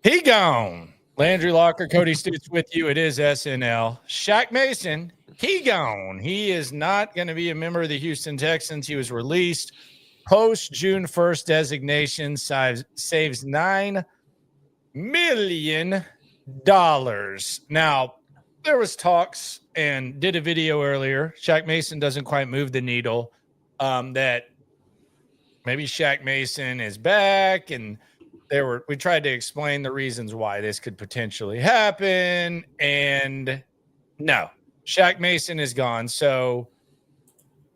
He gone. Landry Locker, Cody Stoots with you. It is SNL. Shaq Mason, he gone. He is not going to be a member of the Houston Texans. He was released post June 1st designation, saves $9 million. Now, there was talks and did a video earlier. Shaq Mason doesn't quite move the needle. That maybe Shaq Mason is back, and we tried to explain the reasons why this could potentially happen, and no, Shaq Mason is gone. So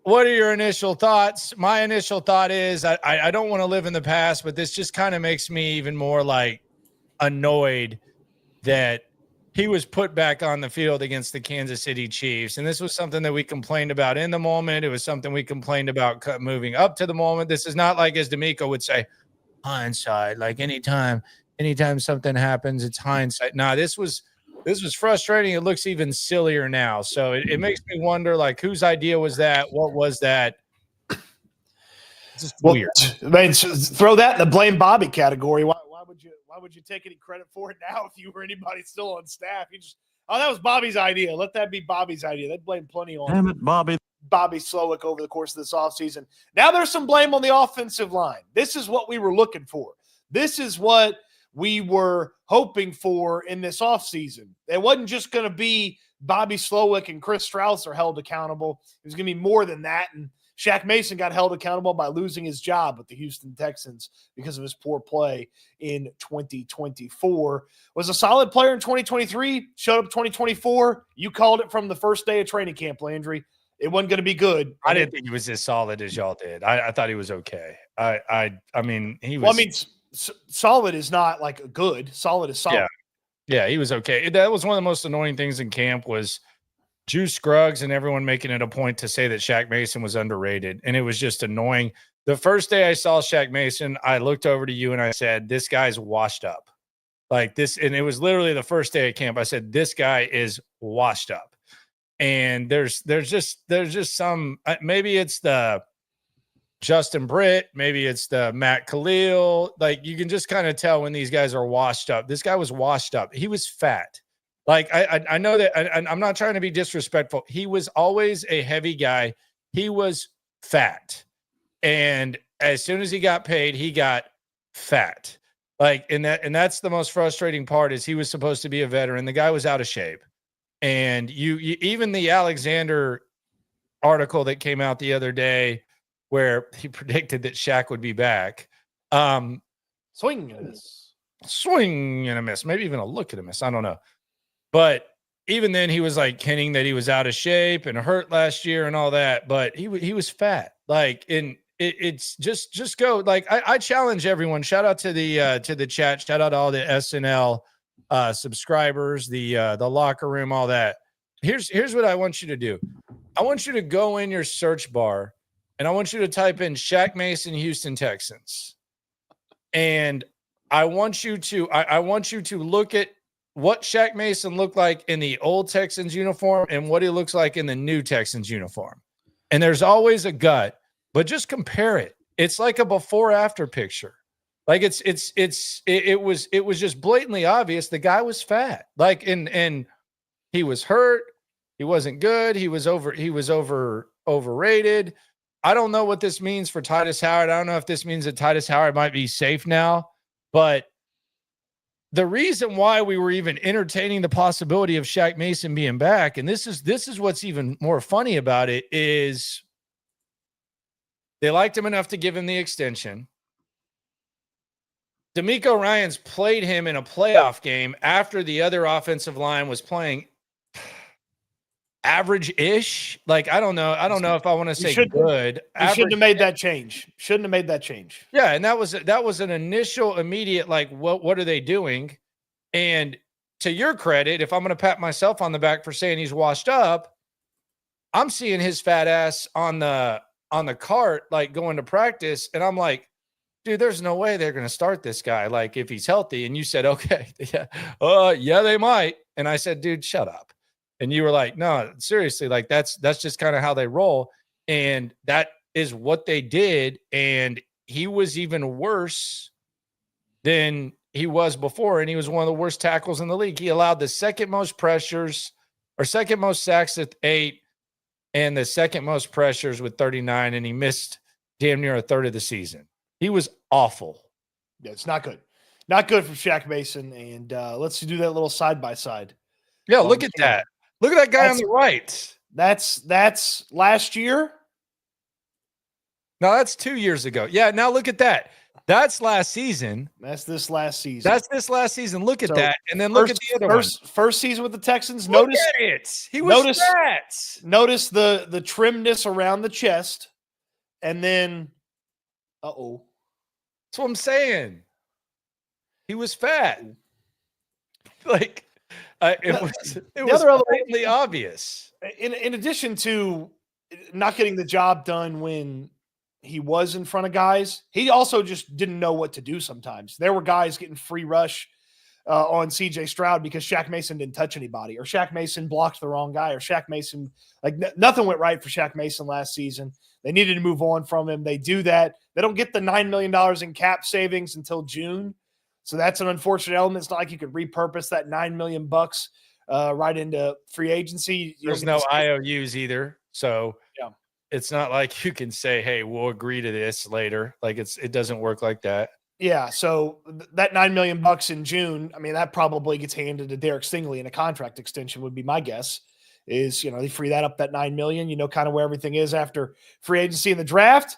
what are your initial thoughts? My initial thought is I don't want to live in the past, but this just kind of makes me even more like annoyed that he was put back on the field against the Kansas City Chiefs. And this was something that we complained about in the moment. It was something we complained about moving up to the moment. This is not like, as D'Amico would say, hindsight. Like anytime something happens, it's hindsight. Nah, this was frustrating. It looks even sillier now. So it makes me wonder, like, whose idea was that? What was that? It's just weird. I mean, throw that in the blame Bobby category. Why would you take any credit for it now if you were anybody still on staff? You just, that was Bobby's idea. Let that be Bobby's idea. They'd blame plenty on Damn it, Bobby Slowick over the course of this offseason. Now there's some blame on the offensive line. This is what we were looking for. This is what we were hoping for in this offseason. It wasn't just going to be Bobby Slowick and Chris Strauss are held accountable. It was going to be more than that. And Shaq Mason got held accountable by losing his job with the Houston Texans because of his poor play in 2024. Was a solid player in 2023, showed up 2024. You called it from the first day of training camp, Landry. It wasn't going to be good. I didn't think he was as solid as y'all did. I thought he was okay. I mean, he was. Well, I mean, solid is not like good. Solid is solid. Yeah, he was okay. That was one of the most annoying things in camp was Juice Scruggs and everyone making it a point to say that Shaq Mason was underrated. And it was just annoying. The first day I saw Shaq Mason, I looked over to you and I said, this guy's washed up. Like this, and it was literally the first day of camp. I said, this guy is washed up. And there's just some, maybe it's the Justin Britt, maybe it's the Matt Khalil. Like you can just kind of tell when these guys are washed up. This guy was washed up. He was fat. Like I know that, and I'm not trying to be disrespectful. He was always a heavy guy. He was fat. And as soon as he got paid, he got fat. Like, and that's the most frustrating part is he was supposed to be a veteran. The guy was out of shape. And you even the Alexander article that came out the other day where he predicted that Shaq would be back. Swing and a miss, maybe even a look at a miss. I don't know. But even then he was like hinting that he was out of shape and hurt last year and all that, but he was fat. Like it's just go. Like I challenge everyone. Shout out to the chat. Shout out to all the SNL subscribers, the locker room, all that. Here's what I want you to do. I want you to go in your search bar and I want you to type in Shaq Mason, Houston Texans. And I want you to look at what Shaq Mason looked like in the old Texans uniform and what he looks like in the new Texans uniform. And there's always a gut, but just compare it. It's like a before after picture. Like it was just blatantly obvious the guy was fat. Like and he was hurt. He wasn't good. He was overrated. I don't know what this means for Titus Howard. I don't know if this means that Titus Howard might be safe now, but the reason why we were even entertaining the possibility of Shaq Mason being back, and this is what's even more funny about it, is they liked him enough to give him the extension. D'Amico Ryans played him in a playoff game after the other offensive line was playing average-ish. Like, I don't know if I want to say good. You shouldn't have made that change. Yeah, and that was an initial immediate, like, what are they doing? And to your credit, if I'm going to pat myself on the back for saying he's washed up, I'm seeing his fat ass on the cart, like going to practice, and I'm like, dude, there's no way they're going to start this guy, like, if he's healthy. And you said, okay, yeah, they might. And I said, dude, shut up. And you were like, no, seriously, like that's just kind of how they roll. And that is what they did. And he was even worse than he was before, and he was one of the worst tackles in the league. He allowed the second most pressures or second most sacks at 8 and the second most pressures with 39, and he missed damn near a third of the season. He was awful. Yeah, it's not good. Not good for Shaq Mason. And let's do that little side-by-side. Yeah, look at that. Look at that guy on the right. That's last year. No, that's 2 years ago. Yeah, now look at that. That's last season. That's this last season. Look at that. And then look at the other one. First season with the Texans. Look at it. He was fat. Notice the trimness around the chest. And then, that's what I'm saying. He was fat. Like, it was blatantly obvious. In addition to not getting the job done when he was in front of guys, he also just didn't know what to do sometimes. There were guys getting free rush on CJ Stroud because Shaq Mason didn't touch anybody, or Shaq Mason blocked the wrong guy, or Shaq Mason, nothing went right for Shaq Mason last season. They needed to move on from him. They do that. They don't get the $9 million in cap savings until June. So that's an unfortunate element. It's not like you could repurpose that $9 million right into free agency. There's no IOUs either. So yeah, it's not like you can say, hey, we'll agree to this later. Like it doesn't work like that. Yeah. So that $9 million in June, I mean, that probably gets handed to Derek Stingley in a contract extension would be my guess. Is, they free that up, that $9 million, kind of where everything is after free agency and the draft.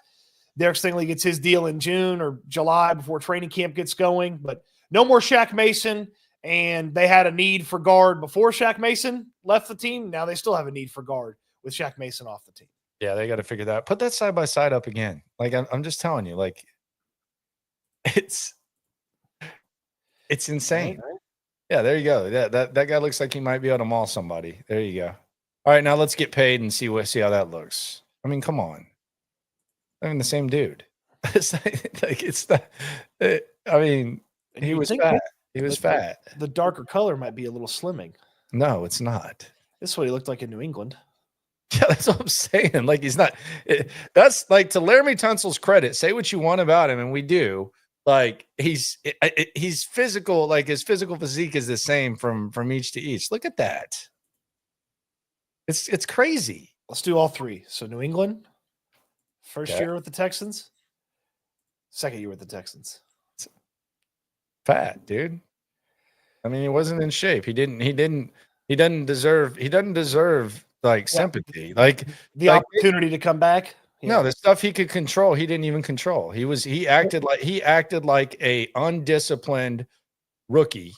Derek Stingley gets his deal in June or July before training camp gets going, but no more Shaq Mason. And they had a need for guard before Shaq Mason left the team. Now they still have a need for guard with Shaq Mason off the team. Yeah, they got to figure that out. Put that side by side up again. Like I'm just telling you, like it's insane. Right. Yeah, there you go. That guy looks like he might be able to maul somebody. There you go. All right, now let's get paid and see how that looks. I mean, come on. I mean, the same dude. It's like it's not. I mean, he was fat. He was fat. The darker color might be a little slimming. No, it's not. This is what he looked like in New England. Yeah, that's what I'm saying. Like he's not. That's like, to Laramie Tunsil's credit. Say what you want about him, and we do. Like he's physical. Like his physical physique is the same from each to each. Look at that. It's crazy. Let's do all three. So New England, first year with the Texans, second year with the Texans. Fat, dude. I mean, he wasn't in shape. He doesn't deserve like sympathy. Like the opportunity to come back. Yeah. No, the stuff he could control, he didn't even control. He acted like a undisciplined rookie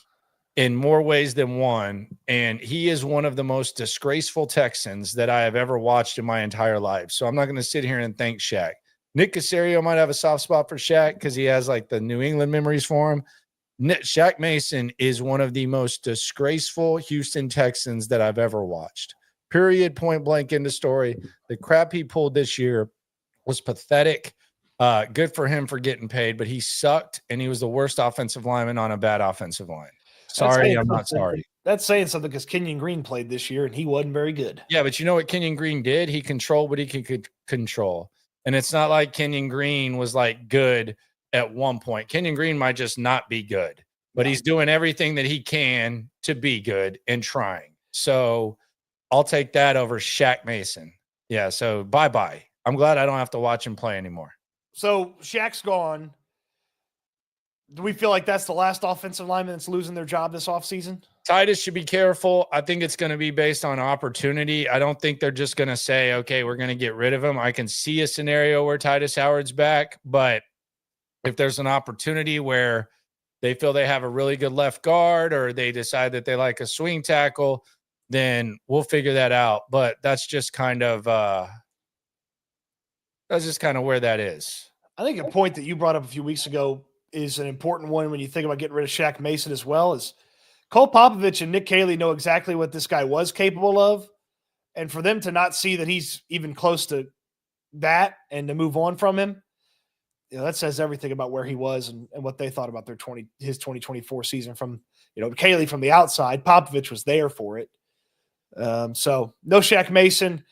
in more ways than one. And he is one of the most disgraceful Texans that I have ever watched in my entire life. So I'm not going to sit here and thank Shaq. Nick Caserio might have a soft spot for Shaq because he has like the New England memories for him. Shaq Mason is one of the most disgraceful Houston Texans that I've ever watched. Period, point blank, end of story. The crap he pulled this year was pathetic. Good for him for getting paid, but he sucked, and he was the worst offensive lineman on a bad offensive line. Sorry, I'm not sorry. That's saying something because Kenyon Green played this year, and he wasn't very good. Yeah, but you know what Kenyon Green did? He controlled what he could control. And it's not like Kenyon Green was like good at one point. Kenyon Green might just not be good, but he's doing everything that he can to be good and trying. So I'll take that over Shaq Mason. Yeah, so bye-bye. I'm glad I don't have to watch him play anymore. So Shaq's gone. Do we feel like that's the last offensive lineman that's losing their job this offseason? Titus should be careful. I think it's going to be based on opportunity. I don't think they're just going to say, okay, we're going to get rid of him. I can see a scenario where Titus Howard's back, but if there's an opportunity where they feel they have a really good left guard or they decide that they like a swing tackle, then we'll figure that out. But that's just kind of where that is. I think a point that you brought up a few weeks ago is an important one when you think about getting rid of Shaq Mason as well. Is Cole Popovich and Nick Caley know exactly what this guy was capable of. And for them to not see that he's even close to that and to move on from him, that says everything about where he was and what they thought about his 2024 season from, Caley from the outside. Popovich was there for it. So no Shaq Mason.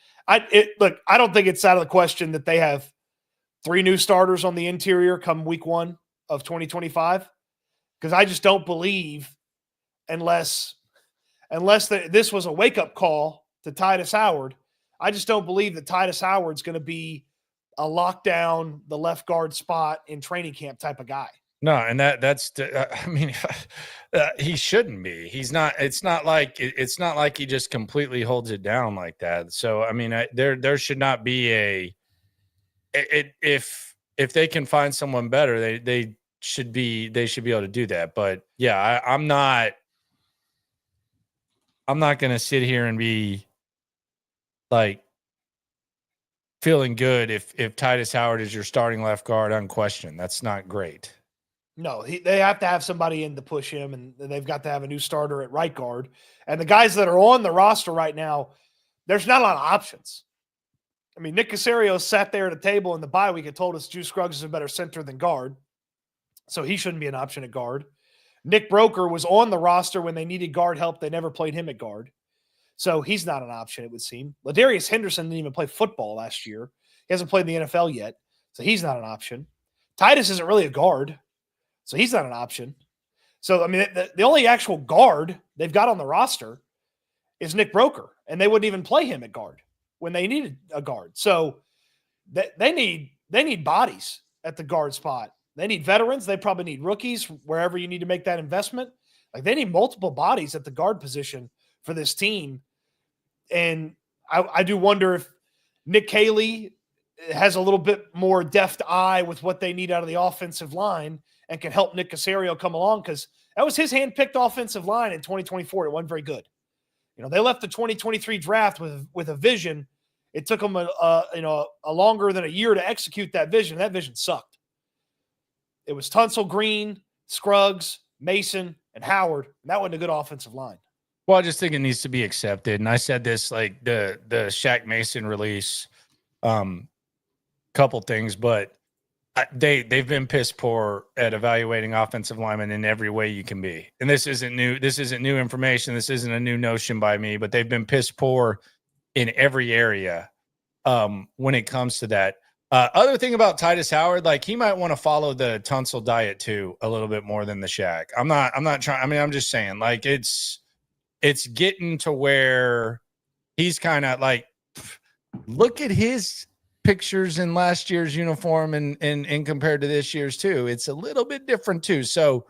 Look, I don't think it's out of the question that they have 3 new starters on the interior come week 1 of 2025. because I just don't believe unless this was a wake-up call to Titus Howard, I just don't believe that Titus Howard's going to be a lockdown, the left guard spot in training camp type of guy. No, and that's I mean, he shouldn't be. He's not. It's not like he just completely holds it down like that. So I mean, there should not be if they can find someone better, they should be able to do that. But yeah, I'm not going to sit here and be like feeling good if Titus Howard is your starting left guard unquestioned. That's not great. No, they have to have somebody in to push him, and they've got to have a new starter at right guard. And the guys that are on the roster right now, there's not a lot of options. I mean, Nick Caserio sat there at a table in the bye week and told us Juice Scruggs is a better center than guard, so he shouldn't be an option at guard. Nick Broker was on the roster when they needed guard help. They never played him at guard, so he's not an option, it would seem. Ladarius Henderson didn't even play football last year. He hasn't played in the NFL yet, so he's not an option. Titus isn't really a guard, so he's not an option. So, I mean, the only actual guard they've got on the roster is Nick Broker, and they wouldn't even play him at guard when they needed a guard. So they need bodies at the guard spot. They need veterans. They probably need rookies wherever you need to make that investment. Like, they need multiple bodies at the guard position for this team. And I do wonder if Nick Caley has a little bit more deft eye with what they need out of the offensive line and can help Nick Caserio come along, because that was his hand-picked offensive line in 2024. It wasn't very good. You know, they left the 2023 draft with a vision. It took them a longer than a year to execute that vision. That vision sucked. It was Tunsil, Green, Scruggs, Mason, and Howard, and that wasn't a good offensive line. Well, I just think it needs to be accepted. And I said this, like the Shaq Mason release, couple things, but they've been piss poor at evaluating offensive linemen in every way you can be. And this isn't new. This isn't new information. This isn't a new notion by me, but they've been piss poor in every area when it comes to that. Other thing about Titus Howard, like, he might want to follow the Tunsil diet too a little bit more than the Shaq. I'm not trying. I mean, I'm just saying, like, it's getting to where he's kind of like, look at his pictures in last year's uniform and compared to this year's too. It's a little bit different too. So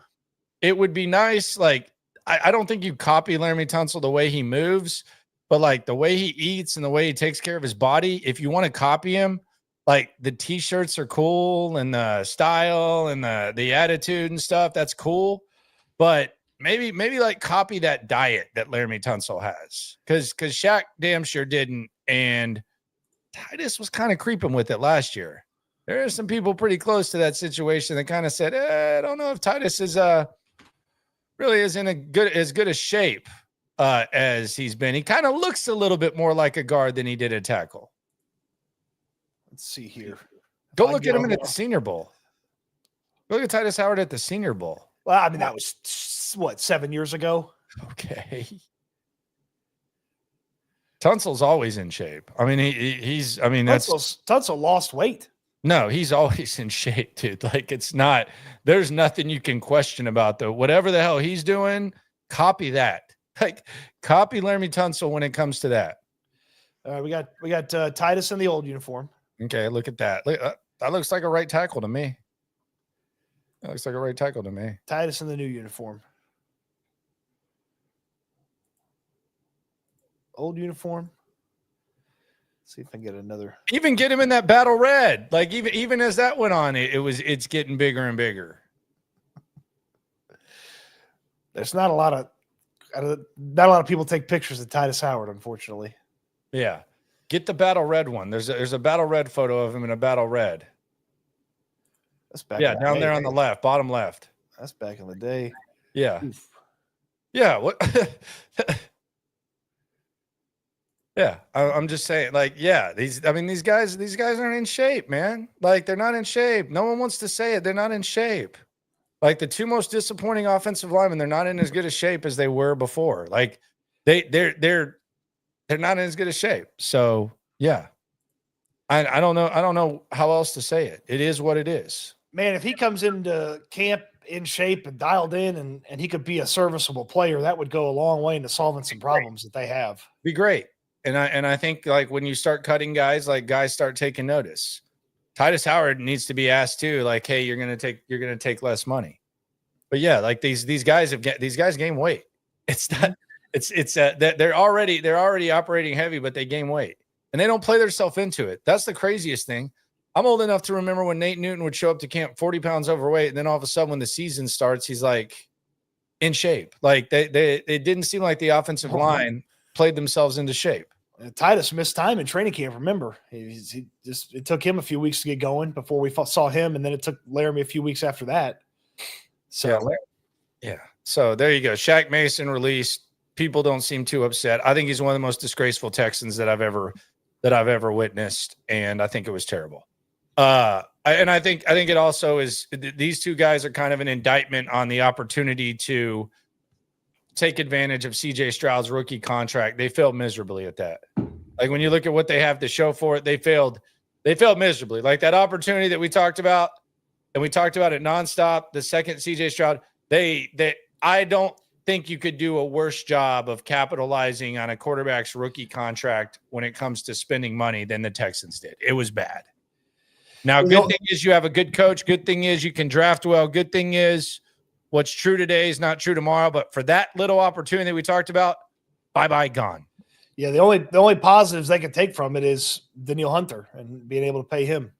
it would be nice. Like, I don't think you copy Laramie Tunsil the way he moves, but like the way he eats and the way he takes care of his body. If you want to copy him, like, the t-shirts are cool and the style and the attitude and stuff, that's cool. But maybe like copy that diet that Laramie Tunsil has. Cause Shaq damn sure didn't. And Titus was kind of creeping with it last year. There are some people pretty close to that situation that kind of said, I don't know if Titus is really is in as good a shape as he's been. He kind of looks a little bit more like a guard than he did a tackle. Let's see here. Go look at him at the Senior Bowl. Look at Titus Howard at the Senior Bowl. Well, I mean, that was, what, 7 years ago? Okay. Tunsil's always in shape. I mean, he's. I mean, Tunsil lost weight. No, he's always in shape, dude. Like, it's not. There's nothing you can question about though. Whatever the hell he's doing, copy that. Like, copy Laramie Tunsil when it comes to that. We got Titus in the old uniform. Okay, look at that. Look, that looks like a right tackle to me. That looks like a right tackle to me. Titus in the new uniform. Old uniform. Let's see if I can get another. Even get him in that battle red. Like, even as that went on, it's getting bigger and bigger. There's not a lot of people take pictures of Titus Howard, unfortunately. Yeah, get the battle red one. There's a battle red photo of him in a battle red. That's back. Yeah, down there on the left, bottom left. That's back in the day. Yeah. Oof. Yeah. What? Yeah, I'm just saying, like, yeah, these guys aren't in shape, man. Like, they're not in shape. No one wants to say it. They're not in shape. Like, the two most disappointing offensive linemen, they're not in as good a shape as they were before. Like, they're not in as good a shape. So yeah, I don't know how else to say it. It is what it is. Man, if he comes into camp in shape and dialed in and he could be a serviceable player, that would go a long way into solving some problems that they have. Be great. And I think like when you start cutting guys, like guys start taking notice. Titus Howard needs to be asked too, like, hey, you're gonna take less money. But yeah, like these guys gain weight. It's not they're already operating heavy, but they gain weight and they don't play themselves into it. That's the craziest thing. I'm old enough to remember when Nate Newton would show up to camp 40 pounds overweight, and then all of a sudden when the season starts, he's like in shape. Like it didn't seem like the offensive line played themselves into shape. Titus missed time in training camp. Remember, it took him a few weeks to get going before we saw him, and then it took Laramie a few weeks after that. So yeah. So there you go. Shaq Mason released. People don't seem too upset. I think he's one of the most disgraceful Texans that I've ever witnessed, and I think it was terrible. And I think it also is. These two guys are kind of an indictment on the opportunity to take advantage of CJ Stroud's rookie contract. They failed miserably at that. Like when you look at what they have to show for it, they failed miserably. Like that opportunity that we talked about, and we talked about it nonstop. The second CJ Stroud, I don't think you could do a worse job of capitalizing on a quarterback's rookie contract when it comes to spending money than the Texans did. It was bad. Now, good thing is you have a good coach. Good thing is you can draft well. Good thing is what's true today is not true tomorrow. But for that little opportunity that we talked about, bye-bye, gone. Yeah, the only positives they could take from it is Danielle Hunter and being able to pay him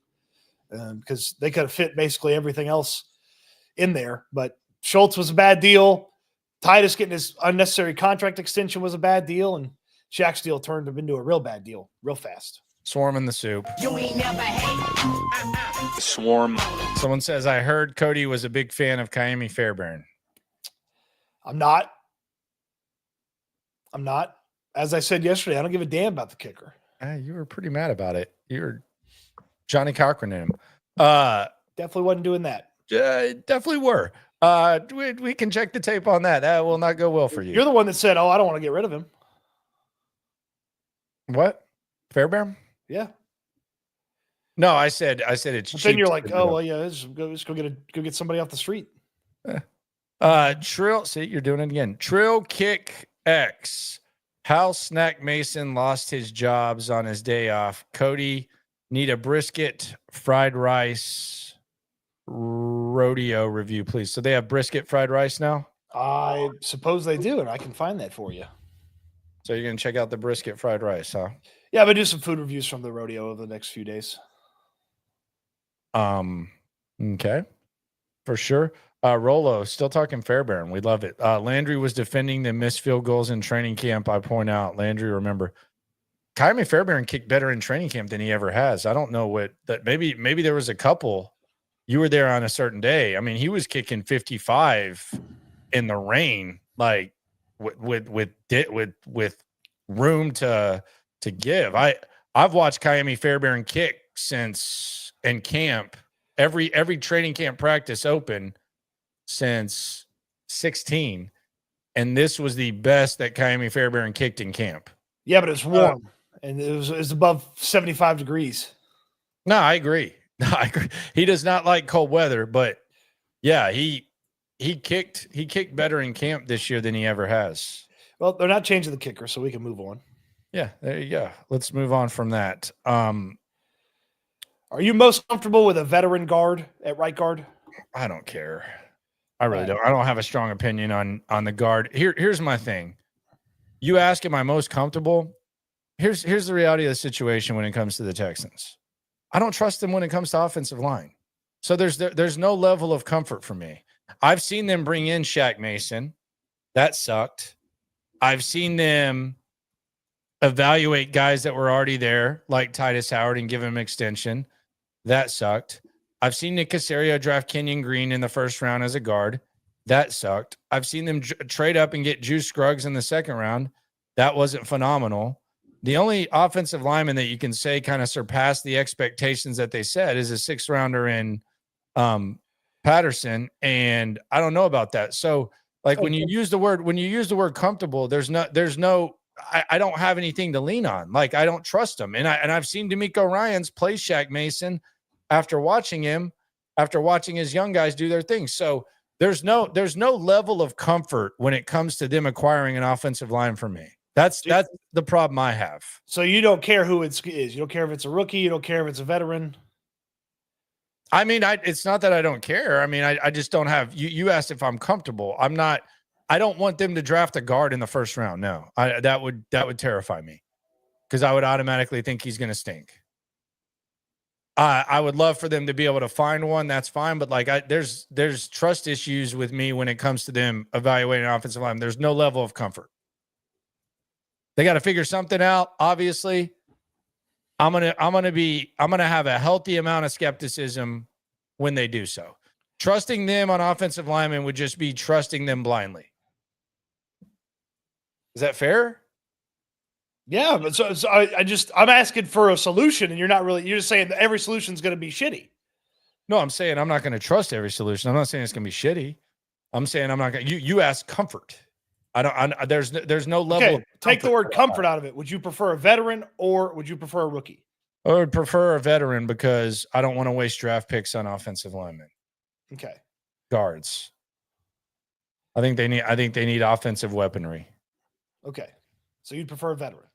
because they could have fit basically everything else in there. But Schultz was a bad deal. Titus getting his unnecessary contract extension was a bad deal, and Shaq's deal turned him into a real bad deal real fast. Swarm in the soup. You ain't never hate. Swarm. Someone says, I heard Cody was a big fan of Kaimi Fairbairn. I'm not. As I said yesterday, I don't give a damn about the kicker. You were pretty mad about it. You were Johnny Cochran in him. Definitely wasn't doing that. Definitely were. We can check the tape on that. That will not go well for you. You're the one that said, I don't want to get rid of him. What? Fairbairn? Yeah. No, I said it's cheap. Then you're like, yeah, let's go get somebody off the street. Trill, see, you're doing it again. Trill Kick X. Hal Snack Mason lost his jobs on his day off. Cody need a brisket, fried rice, rodeo review, please. So they have brisket, fried rice now? I suppose they do, and I can find that for you. So you're going to check out the brisket, fried rice, huh? Yeah, I'm going to do some food reviews from the rodeo over the next few days. Okay. For sure. Rolo, still talking Fairbairn. We love it. Landry was defending the missed field goals in training camp. I point out, Landry, remember, Kaimi Fairbairn kicked better in training camp than he ever has. I don't know what that. Maybe there was a couple. You were there on a certain day. I mean, he was kicking 55 in the rain, like with room to give. I've watched Kaimi Fairbairn kick since in camp. Every training camp practice open since 16, and this was the best that Kaimi Fairbairn kicked in camp. Yeah, but it's warm, and it was above 75 degrees. No, I agree. He does not like cold weather, but yeah, he kicked better in camp this year than he ever has. Well, they're not changing the kicker, so we can move on. Yeah, there you go. Let's move on from that. Are you most comfortable with a veteran guard at right guard? I don't care. I really don't. I don't have a strong opinion on the guard. Here's my thing. You ask, am I most comfortable? Here's the reality of the situation when it comes to the Texans. I don't trust them when it comes to offensive line. So there's no level of comfort for me. I've seen them bring in Shaq Mason. That sucked. I've seen them evaluate guys that were already there, like Titus Howard, and give him extension. That sucked. I've seen Nick Caserio draft Kenyon Green in the first round as a guard. That sucked. I've seen them trade up and get Juice Scruggs in the second round. That wasn't phenomenal. The only offensive lineman that you can say kind of surpassed the expectations that they set is a sixth rounder in Patterson. And I don't know about that. So like when you use the word comfortable, I don't have anything to lean on. Like I don't trust him. And I've seen D'Amico Ryans play Shaq Mason after watching his young guys do their thing. So There's no level of comfort when it comes to them acquiring an offensive line for me. That's the problem I have. So you don't care who it is. You don't care if it's a rookie. You don't care if it's a veteran. I mean, it's not that I don't care. I mean, I just don't have. You asked if I'm comfortable. I'm not. I don't want them to draft a guard in the first round. No, that would terrify me because I would automatically think he's going to stink. I would love for them to be able to find one. That's fine, but like there's trust issues with me when it comes to them evaluating an offensive line. There's no level of comfort. They got to figure something out. Obviously, I'm gonna have a healthy amount of skepticism when they do so. Trusting them on offensive linemen would just be trusting them blindly. Is that fair? Yeah, but so I'm asking for a solution, and you're just saying that every solution is going to be shitty. No, I'm saying I'm not going to trust every solution. I'm not saying it's going to be shitty. I'm saying I'm not going to. You ask comfort. There's no level. Okay, take the word comfort out of it. Would you prefer a veteran or would you prefer a rookie? I would prefer a veteran because I don't want to waste draft picks on offensive linemen. Okay. Guards. I think they need offensive weaponry. Okay. So you'd prefer a veteran?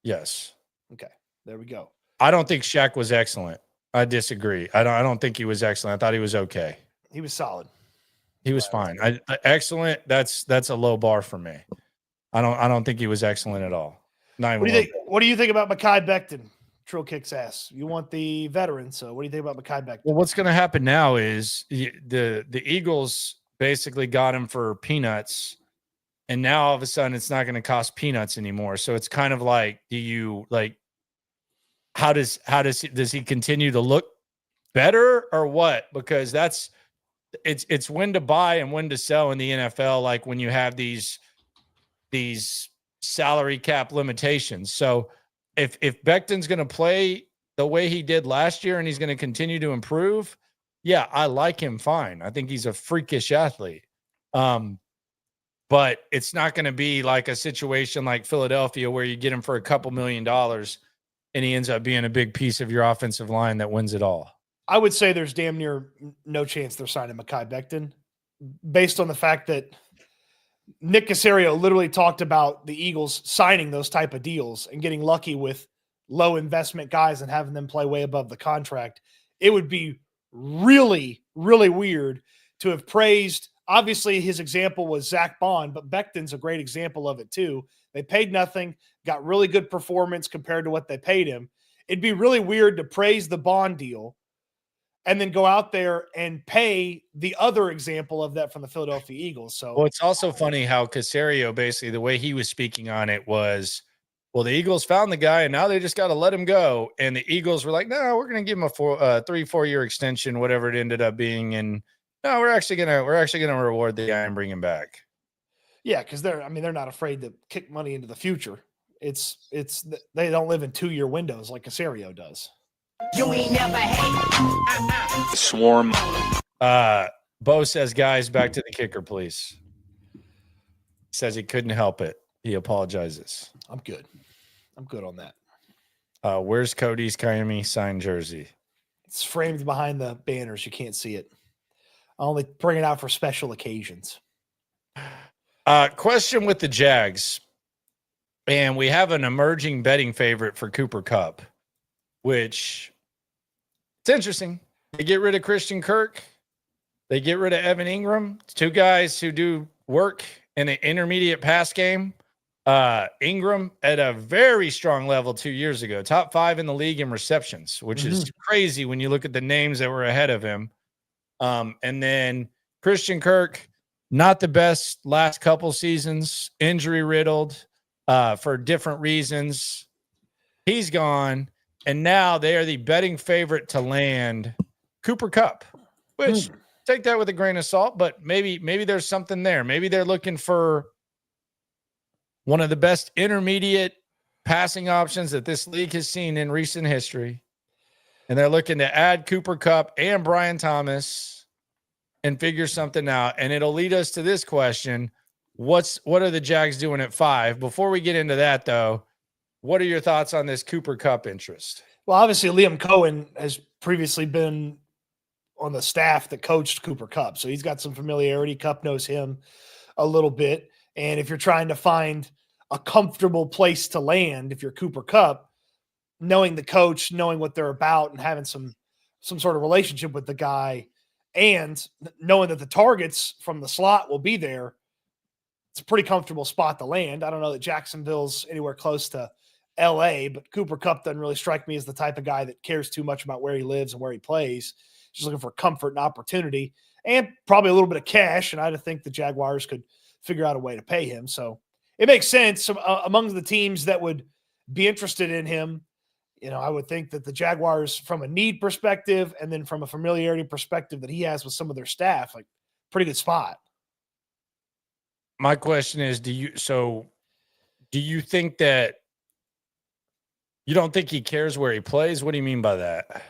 Yes. Okay. There we go. I don't think Shaq was excellent. I disagree. I don't think he was excellent. I thought he was okay. He was solid. He was fine. Excellent. That's a low bar for me. I don't think he was excellent at all. What do you think about Mekhi Becton? Trill kicks ass. You want the veteran, so what do you think about Mekhi Becton? Well, what's going to happen now is the Eagles basically got him for peanuts, and now all of a sudden it's not going to cost peanuts anymore. So it's kind of like, how does he continue to look better or what? Because it's when to buy and when to sell in the NFL. Like when you have these salary cap limitations. So if Becton's going to play the way he did last year and he's going to continue to improve, yeah, I like him fine. I think he's a freakish athlete. But it's not going to be like a situation like Philadelphia where you get him for a couple $1 million and he ends up being a big piece of your offensive line that wins it all. I would say there's damn near no chance they're signing Mekhi Becton based on the fact that Nick Caserio literally talked about the Eagles signing those type of deals and getting lucky with low investment guys and having them play way above the contract. It would be really, really weird to have praised. Obviously, his example was Zach Bond, but Becton's a great example of it too. They paid nothing, got really good performance compared to what they paid him. It'd be really weird to praise the Bond deal and then go out there and pay the other example of that from the Philadelphia Eagles. So, well, it's also funny how Caserio, basically the way he was speaking on it was, well, the Eagles found the guy and now they just got to let him go. And the Eagles were like, no, we're going to give him a 3-4 year extension, whatever it ended up being. And no, we're actually going to reward the guy and bring him back. Yeah. Cause they're not afraid to kick money into the future. They don't live in 2-year windows like Caserio does. You ain't never hate. Swarm. Bo says, guys, back to the kicker, please. Says he couldn't help it. He apologizes. I'm good on that. Where's Cody's Miami signed jersey? It's framed behind the banners. You can't see it. I only bring it out for special occasions. Question with the Jags. And we have an emerging betting favorite for Cooper Kupp, which it's interesting. They get rid of Christian Kirk. They get rid of Evan Ingram. It's two guys who do work in an intermediate pass game. Ingram at a very strong level 2 years ago, top 5 in the league in receptions, which is crazy when you look at the names that were ahead of him. And then Christian Kirk, not the best last couple seasons, injury riddled for different reasons. He's gone. And now they are the betting favorite to land Cooper Kupp, which take that with a grain of salt, but maybe there's something there. Maybe they're looking for one of the best intermediate passing options that this league has seen in recent history. And they're looking to add Cooper Kupp and Brian Thomas and figure something out. And it'll lead us to this question. What are the Jags doing at 5? Before we get into that, though, what are your thoughts on this Cooper Kupp interest? Well, obviously, Liam Cohen has previously been on the staff that coached Cooper Kupp. So he's got some familiarity. Kupp knows him a little bit. And if you're trying to find a comfortable place to land, if you're Cooper Kupp, knowing the coach, knowing what they're about, and having some sort of relationship with the guy, and knowing that the targets from the slot will be there, it's a pretty comfortable spot to land. I don't know that Jacksonville's anywhere close to LA, but Cooper Kupp doesn't really strike me as the type of guy that cares too much about where he lives and where he plays. Just looking for comfort and opportunity and probably a little bit of cash. And I think the Jaguars could figure out a way to pay him. So it makes sense among the teams that would be interested in him. You know, I would think that the Jaguars, from a need perspective and then from a familiarity perspective that he has with some of their staff, like, pretty good spot. My question is, do you think that you don't think he cares where he plays? What do you mean by that?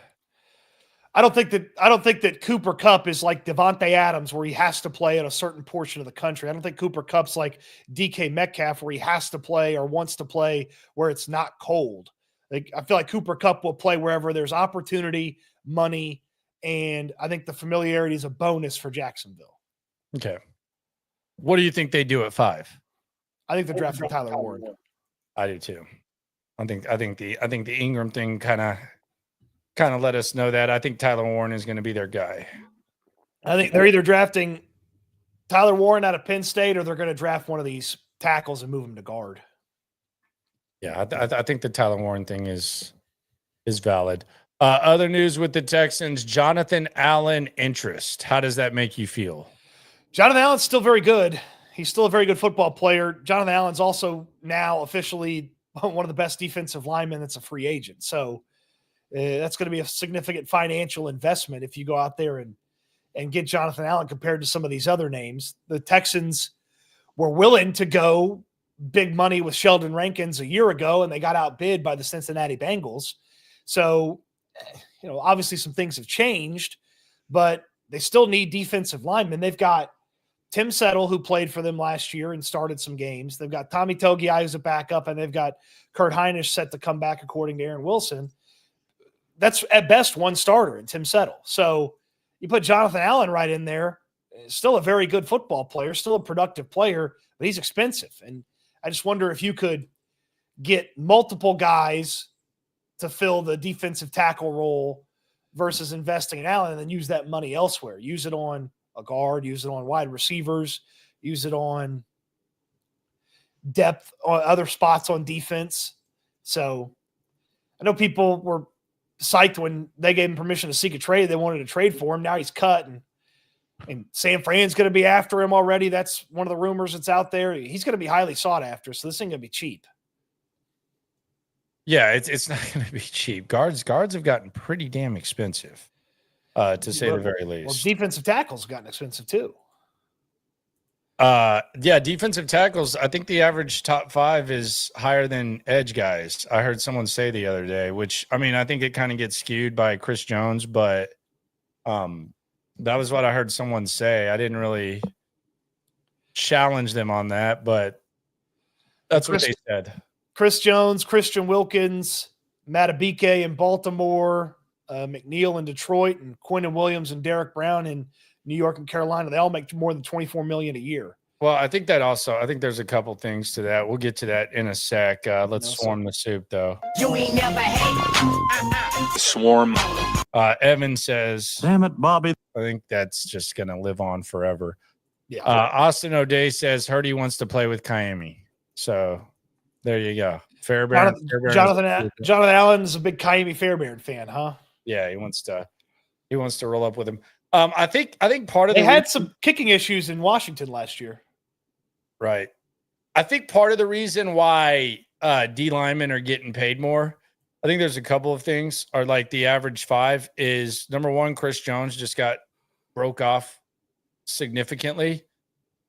I don't think that Cooper Kupp is like Devontae Adams, where he has to play in a certain portion of the country. I don't think Cooper Kupp's like DK Metcalf, where he has to play or wants to play where it's not cold. Like, I feel like Cooper Kupp will play wherever there's opportunity, money, and I think the familiarity is a bonus for Jacksonville. Okay. What do you think they do at 5? I think they're drafting Tyler Warren. I do too. I think the Ingram thing kind of let us know that. I think Tyler Warren is going to be their guy. I think they're either drafting Tyler Warren out of Penn State or they're going to draft one of these tackles and move him to guard. Yeah, I think the Tyler Warren thing is valid. Other news with the Texans, Jonathan Allen interest. How does that make you feel? Jonathan Allen's still very good. He's still a very good football player. Jonathan Allen's also now officially one of the best defensive linemen that's a free agent. So that's going to be a significant financial investment if you go out there and get Jonathan Allen compared to some of these other names. The Texans were willing to go big money with Sheldon Rankins a year ago, and they got outbid by the Cincinnati Bengals. So, you know, obviously some things have changed, but they still need defensive linemen. They've got Tim Settle, who played for them last year and started some games. They've got Tommy Togiai, who's a backup, and they've got Kurt Hinish set to come back, according to Aaron Wilson. That's at best one starter in Tim Settle. So you put Jonathan Allen right in there, still a very good football player, still a productive player, but he's expensive. And I just wonder if you could get multiple guys to fill the defensive tackle role versus investing in Allen and then use that money elsewhere. Use it on a guard, use it on wide receivers, use it on depth on other spots on defense. So I know people were psyched when they gave him permission to seek a trade. They wanted to trade for him. Now he's cut, and San Fran's going to be after him already. That's one of the rumors that's out there. He's going to be highly sought after, so this ain't going to be cheap. Yeah, it's not going to be cheap. Guards have gotten pretty damn expensive, to say the very least. Well, defensive tackles have gotten expensive too. Yeah, defensive tackles. I think the average top 5 is higher than edge guys. I heard someone say the other day, which, I mean, I think it kind of gets skewed by Chris Jones, but that was what I heard someone say. I didn't really challenge them on that, but that's what they said. Chris Jones, Christian Wilkins, Matabike in Baltimore, McNeil in Detroit, and Quentin Williams and Derek Brown in New York and Carolina. They all make more than $24 million a year. Well, I think there's a couple things to that. We'll get to that in a sec. Let's swarm the soup, though. You ain't never hate. Swarm. Evan says, Damn it, Bobby. I think that's just going to live on forever. Yeah. Austin O'Day says Hurdy wants to play with Kaimi. So there you go. Fairbairn. Jonathan Allen is a big Kaimi Fairbairn fan, huh? Yeah, he wants to roll up with him. I think part of they had some kicking issues in Washington last year. Right. I think part of the reason why D linemen are getting paid more, I think there's a couple of things. Are like the average 5 is, number one, Chris Jones just broke off significantly.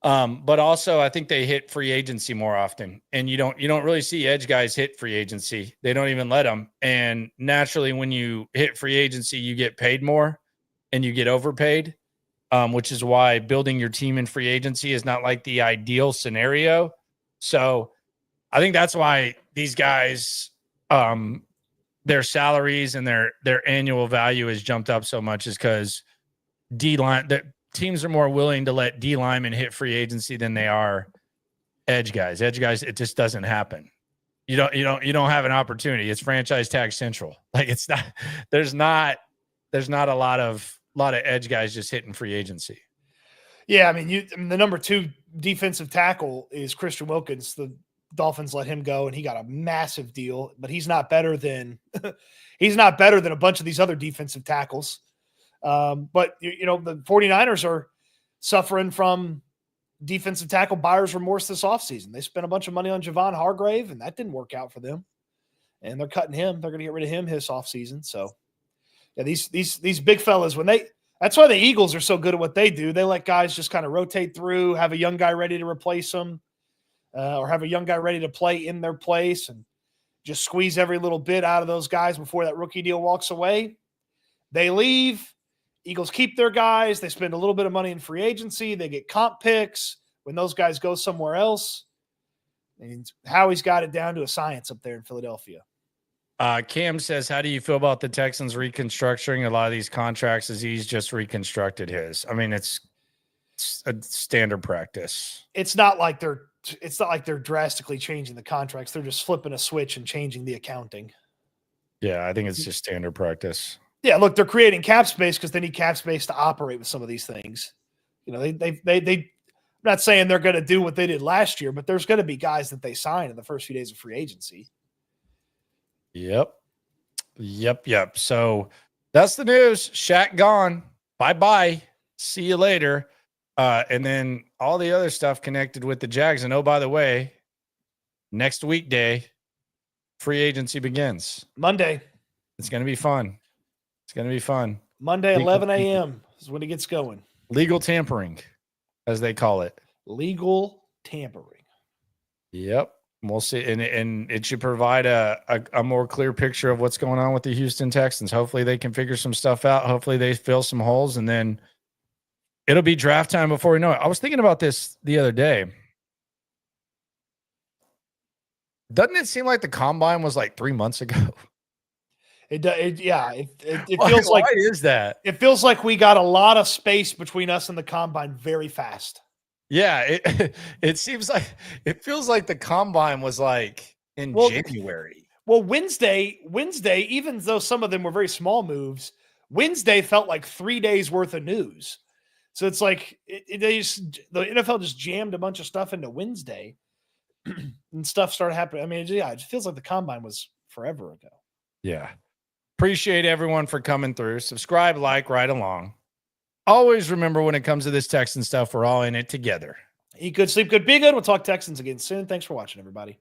But also I think they hit free agency more often, and you don't really see edge guys hit free agency. They don't even let them. And naturally, when you hit free agency, you get paid more and you get overpaid, which is why building your team in free agency is not like the ideal scenario. So I think that's why these guys, their salaries and their annual value has jumped up so much, is because D line. That teams are more willing to let D linemen hit free agency than they are edge guys. Edge guys, it just doesn't happen. You don't have an opportunity. It's franchise tag central. Like it's not. There's not a lot of edge guys just hitting free agency. Yeah, I mean, the number 2 defensive tackle is Christian Wilkins. The Dolphins let him go, and he got a massive deal. But he's not better than a bunch of these other defensive tackles. But the 49ers are suffering from defensive tackle buyer's remorse this offseason. They spent a bunch of money on Javon Hargrave, and that didn't work out for them. And they're cutting him. They're going to get rid of him this offseason. So, yeah, these big fellas, that's why the Eagles are so good at what they do. They let guys just kind of rotate through, have a young guy ready to replace them, or have a young guy ready to play in their place, and just squeeze every little bit out of those guys before that rookie deal walks away. They leave. Eagles keep their guys. They spend a little bit of money in free agency. They get comp picks when those guys go somewhere else. And Howie's got it down to a science up there in Philadelphia. Cam says, how do you feel about the Texans reconstructing a lot of these contracts as he's just reconstructed his? I mean, it's a standard practice. It's not like they're drastically changing the contracts. They're just flipping a switch and changing the accounting. Yeah, I think it's just standard practice. Yeah, look, they're creating cap space because they need cap space to operate with some of these things. I'm not saying they're going to do what they did last year, but there's going to be guys that they sign in the first few days of free agency. Yep. So that's the news. Shaq gone. Bye-bye. See you later. And then all the other stuff connected with the Jags. And oh, by the way, next weekday, free agency begins. Monday. It's going to be fun. Monday, 11 a.m. is when it gets going. Legal tampering, as they call it. Legal tampering. Yep. We'll see. And it should provide a more clear picture of what's going on with the Houston Texans. Hopefully they can figure some stuff out. Hopefully they fill some holes, and then it'll be draft time before we know it. I was thinking about this the other day. Doesn't it seem like the combine was like 3 months ago? It feels like, why is that? It feels like we got a lot of space between us and the combine very fast. Yeah, it seems like it feels like the combine was like in January. Well, Wednesday, even though some of them were very small moves, Wednesday felt like 3 days worth of news. So it's like the NFL just jammed a bunch of stuff into Wednesday, and stuff started happening. I mean, it feels like the combine was forever ago. Yeah. Appreciate everyone for coming through. Subscribe, like, right along. Always remember, when it comes to this Texan stuff, we're all in it together. Eat good, sleep good, be good. We'll talk Texans again soon. Thanks for watching, everybody.